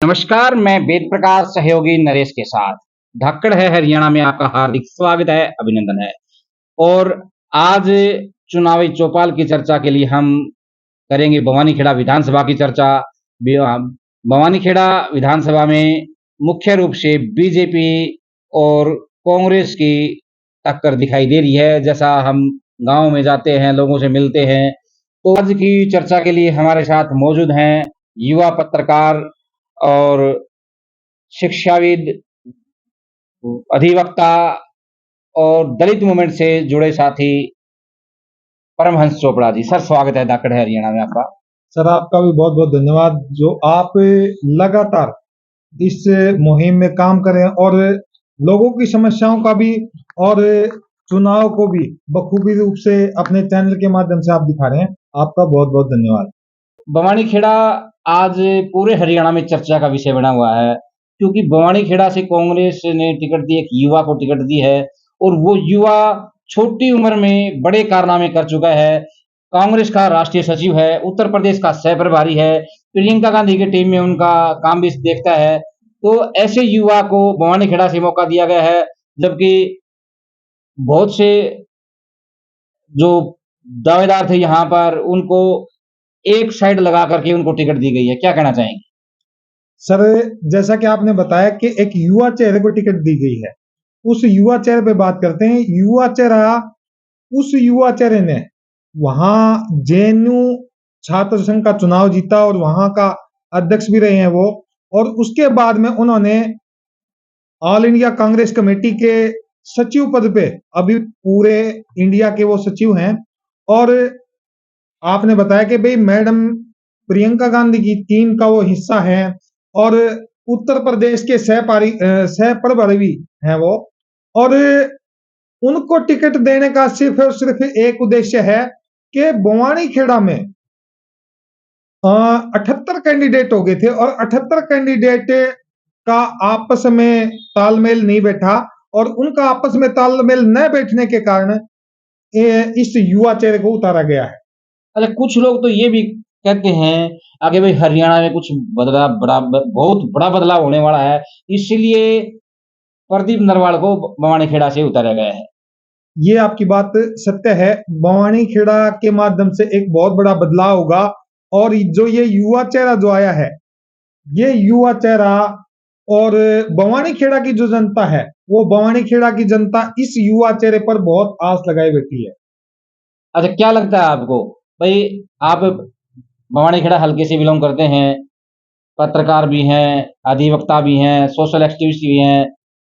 नमस्कार, मैं वेद प्रकाश सहयोगी नरेश के साथ। धाकड़ है हरियाणा में आपका हार्दिक स्वागत है, अभिनंदन है। और आज चुनावी चौपाल की चर्चा के लिए हम करेंगे बवानीखेड़ा विधानसभा की चर्चा। बवानीखेड़ा विधानसभा में मुख्य रूप से बीजेपी और कांग्रेस की टक्कर दिखाई दे रही है। जैसा हम गाँव में जाते हैं, लोगों से मिलते हैं, तो आज की चर्चा के लिए हमारे साथ मौजूद हैं युवा पत्रकार और शिक्षाविद, अधिवक्ता और दलित मूवमेंट से जुड़े साथी परमहंस चोपड़ा जी। सर, स्वागत है धाकड़ है हरियाणा में आपका। सर, आपका भी बहुत बहुत धन्यवाद जो आप लगातार इस मुहिम में काम करें और लोगों की समस्याओं का भी और चुनाव को भी बखूबी रूप से अपने चैनल के माध्यम से आप दिखा रहे हैं। आपका बहुत बहुत धन्यवाद। बवानीखेड़ा आज पूरे हरियाणा में चर्चा का विषय बना हुआ है, क्योंकि बवानीखेड़ा से कांग्रेस ने टिकट दी, एक युवा को टिकट दी है और वो युवा छोटी उम्र में बड़े कारनामे कर चुका है। कांग्रेस का राष्ट्रीय सचिव है, उत्तर प्रदेश का सह प्रभारी है, प्रियंका गांधी की टीम में उनका काम भी देखता है। तो ऐसे युवा को बवानीखेड़ा से मौका दिया गया है, जबकि बहुत से जो दावेदार थे यहाँ पर, उनको एक साइड लगा करके उनको टिकट दी गई है। क्या कहना चाहेंगे? सर, जैसा कि आपने बताया कि एक युवा चेहरे को टिकट दी गई है, उस युवा चेहरे पे बात करते हैं। युवा चेहरा, उस युवा चेहरे ने वहां जेएनयू छात्र संघ का चुनाव जीता और वहां का अध्यक्ष भी रहे हैं वो। और उसके बाद में उन्होंने ऑल इंडिया कांग्रेस कमेटी के सचिव पद पे, अभी पूरे इंडिया के वो सचिव हैं। और आपने बताया कि भाई मैडम प्रियंका गांधी की टीम का वो हिस्सा है और उत्तर प्रदेश के सह प्रभारी हैं वो। और उनको टिकट देने का सिर्फ और सिर्फ एक उद्देश्य है कि बवानीखेड़ा में 78 कैंडिडेट हो गए थे और 78 कैंडिडेट का आपस में तालमेल नहीं बैठा और उनका आपस में तालमेल न बैठने के कारण इस युवा चेहरे को उतारा गया है। अरे, कुछ लोग तो ये भी कहते हैं आगे भाई हरियाणा में कुछ बहुत बड़ा बदलाव होने वाला है, इसलिए प्रदीप नरवाल को बवानीखेड़ा से उतारा गया है। ये आपकी बात सत्य है। बवानीखेड़ा के माध्यम से एक बहुत बड़ा बदलाव होगा और जो ये युवा चेहरा जो आया है, ये युवा चेहरा और बवानीखेड़ा की जो जनता है, वो बवानीखेड़ा की जनता इस युवा चेहरे पर बहुत आस लगाए बैठी है। अच्छा, क्या लगता है आपको भाई? आप बवानीखेड़ा हल्के से बिलोंग करते हैं, पत्रकार भी हैं, अधिवक्ता भी हैं, सोशल एक्टिविस्ट भी हैं,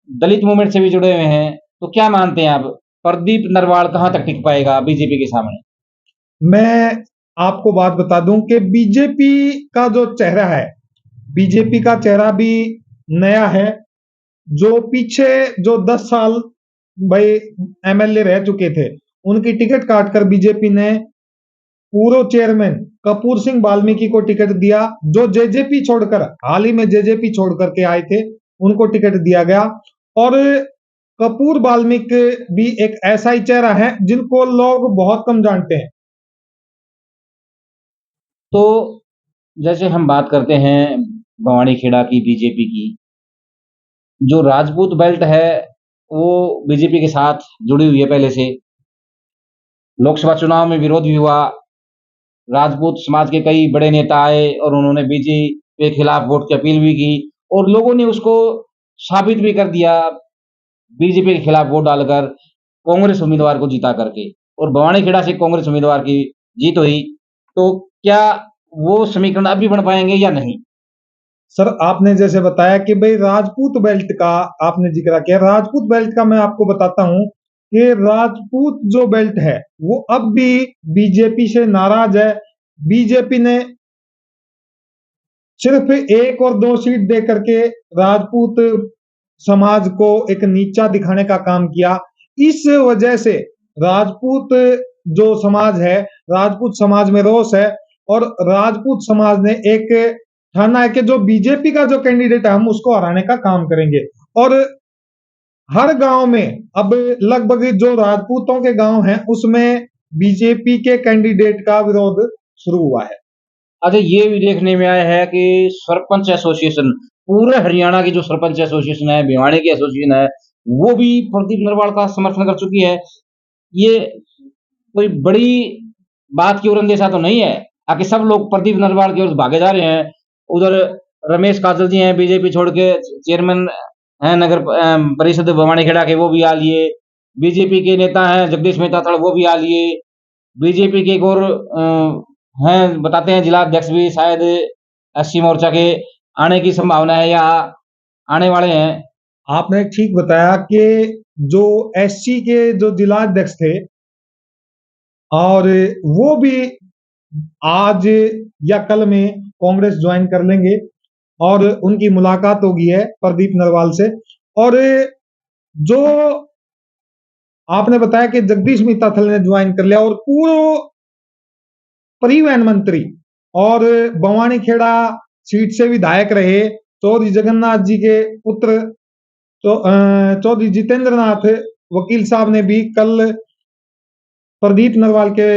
दलित मूवमेंट से भी जुड़े हुए हैं, तो क्या मानते हैं आप, प्रदीप नरवाल कहाँ तक टिक पाएगा बीजेपी के सामने? मैं आपको बात बता दूं कि बीजेपी का जो चेहरा है, बीजेपी का चेहरा भी नया है। जो पीछे जो 10 साल भाई एमएलए रह चुके थे, उनकी टिकट काटकर बीजेपी ने पूर्व चेयरमैन कपूर सिंह वाल्मीकि को टिकट दिया। जो जेजेपी छोड़कर, हाल ही में जेजेपी छोड़ करके आए थे, उनको टिकट दिया गया। और कपूर वाल्मीकि भी एक ऐसा ही चेहरा है जिनको लोग बहुत कम जानते हैं। तो जैसे हम बात करते हैं बवानीखेड़ा की बीजेपी की, जो राजपूत बेल्ट है वो बीजेपी के साथ जुड़ी हुई है पहले से। लोकसभा चुनाव में विरोध भी हुआ, राजपूत समाज के कई बड़े नेता आए और उन्होंने बीजेपी के खिलाफ वोट की अपील भी की और लोगों ने उसको साबित भी कर दिया, बीजेपी के खिलाफ वोट डालकर कांग्रेस उम्मीदवार को जीता करके। और बवानीखेड़ा से कांग्रेस उम्मीदवार की जीत हुई। तो क्या वो समीकरण अब भी बन पाएंगे या नहीं? सर, आपने जैसे बताया कि भाई राजपूत बेल्ट का आपने जिक्र किया, राजपूत बेल्ट का मैं आपको बताता हूं कि राजपूत जो बेल्ट है वो अब भी बीजेपी से नाराज है। बीजेपी ने सिर्फ 1 और 2 सीट दे करके राजपूत समाज को एक नीचा दिखाने का काम किया। इस वजह से राजपूत जो समाज है, राजपूत समाज में रोष है और राजपूत समाज ने एक ठाना है कि जो बीजेपी का जो कैंडिडेट है, हम उसको हराने का काम करेंगे। और हर गांव में अब लगभग जो राजपूतों के गांव हैं, उसमें बीजेपी के कैंडिडेट का विरोध शुरू हुआ है। अच्छा, ये भी देखने में आया है कि सरपंच एसोसिएशन, पूरे हरियाणा की जो सरपंच एसोसिएशन है, भिवाड़ी की एसोसिएशन है, वो भी प्रदीप नरवाल का समर्थन कर चुकी है। ये कोई बड़ी बात की ओर अंदेशा तो नहीं है, ताकि सब लोग प्रदीप नरवाल की ओर भागे जा रहे हैं। उधर रमेश काजल जी हैं, बीजेपी छोड़ के चेयरमैन हैं नगर परिषद भवानीखेड़ा के, वो भी आ लिए। बीजेपी के नेता हैं जगदीश मेहता तड़, वो भी आ लिए। बीजेपी के एक और हैं, बताते हैं जिला अध्यक्ष भी शायद एससी मोर्चा के आने की संभावना है या आने वाले हैं। आपने ठीक बताया कि जो एससी के जो जिला अध्यक्ष थे और वो भी आज या कल में कांग्रेस ज्वाइन कर लेंगे और उनकी मुलाकात होगी है प्रदीप नरवाल से। और जो आपने बताया कि जगदीश मित्ताथल ने ज्वाइन कर लिया और पूर्व परिवहन मंत्री और बवानीखेड़ा सीट से विधायक रहे चौधरी जगन्नाथ जी के पुत्र तो चौधरी जितेंद्र नाथ वकील साहब ने भी कल प्रदीप नरवाल के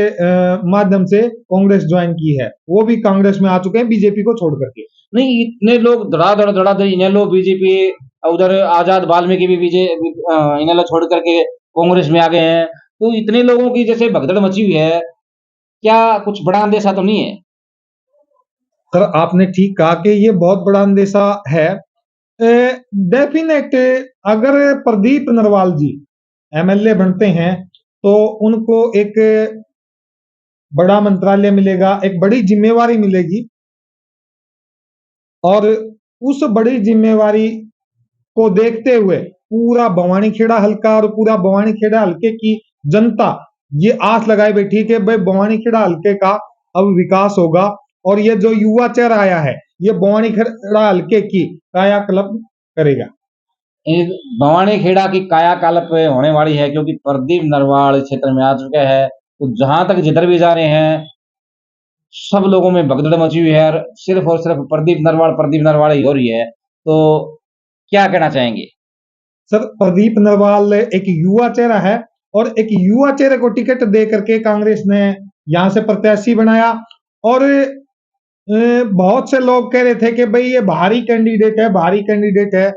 माध्यम से कांग्रेस ज्वाइन की है। वो भी कांग्रेस में आ चुके हैं बीजेपी को छोड़ करके। नहीं, इतने लोग धड़ाधड़ इनेलो बीजेपी, उधर आजाद वाल्मीकि भी इनेलो छोड़ करके कांग्रेस में आ गए हैं। तो इतने लोगों की जैसे भगदड़ मची हुई है, क्या कुछ बड़ा अंदेशा तो नहीं है? सर आपने ठीक कहा कि ये बहुत बड़ा अंदेशा है। डेफिनेट अगर प्रदीप नरवाल जी एमएलए बनते हैं तो उनको एक बड़ा मंत्रालय मिलेगा, एक बड़ी जिम्मेवारी मिलेगी और उस बड़ी जिम्मेवारी को देखते हुए पूरा बवानीखेड़ा हल्का और पूरा बवानीखेड़ा हल्के की जनता ये आस लगाए बैठी है कि भाई बवानीखेड़ा हल्के का अब विकास होगा और ये जो युवा चेहरा आया है ये बवानीखेड़ा हल्के की कायाकल्प करेगा। भवानीखेड़ा की कायाकल्प होने वाली है, क्योंकि प्रदीप नरवाल क्षेत्र में आ चुके हैं। तो जहां तक जिधर भी जा रहे हैं, सब लोगों में भगदड़ मची हुई है और सिर्फ प्रदीप नरवाल ही हो रही है। तो क्या कहना चाहेंगे? सर प्रदीप नरवाल एक युवा चेहरा है और एक युवा चेहरे को टिकट दे करके कांग्रेस ने यहां से प्रत्याशी बनाया और बहुत से लोग कह रहे थे कि भाई ये बाहरी कैंडिडेट है, बाहरी कैंडिडेट है।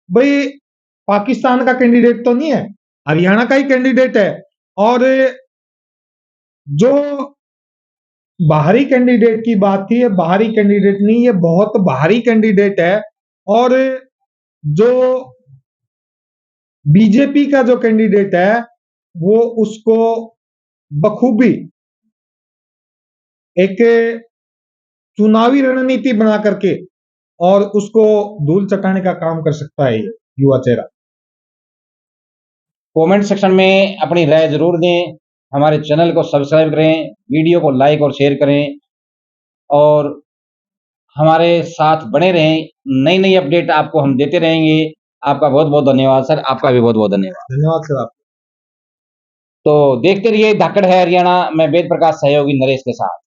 भाई पाकिस्तान का कैंडिडेट तो नहीं है, हरियाणा का ही कैंडिडेट है। और जो बाहरी कैंडिडेट की बात थी, ये बाहरी कैंडिडेट नहीं, ये बहुत भारी कैंडिडेट है। और जो बीजेपी का जो कैंडिडेट है वो उसको बखूबी एक चुनावी रणनीति बना करके और उसको धूल चटाने का काम कर सकता है ये युवा चेहरा। कमेंट सेक्शन में अपनी राय जरूर दें, हमारे चैनल को सब्सक्राइब करें, वीडियो को लाइक और शेयर करें और हमारे साथ बने रहें। नई नई अपडेट आपको हम देते रहेंगे। आपका बहुत बहुत धन्यवाद सर, आपका भी बहुत बहुत धन्यवाद। धन्यवाद सर आपका। तो देखते रहिए धाकड़ है हरियाणा, मैं वेद प्रकाश सहयोगी नरेश के साथ।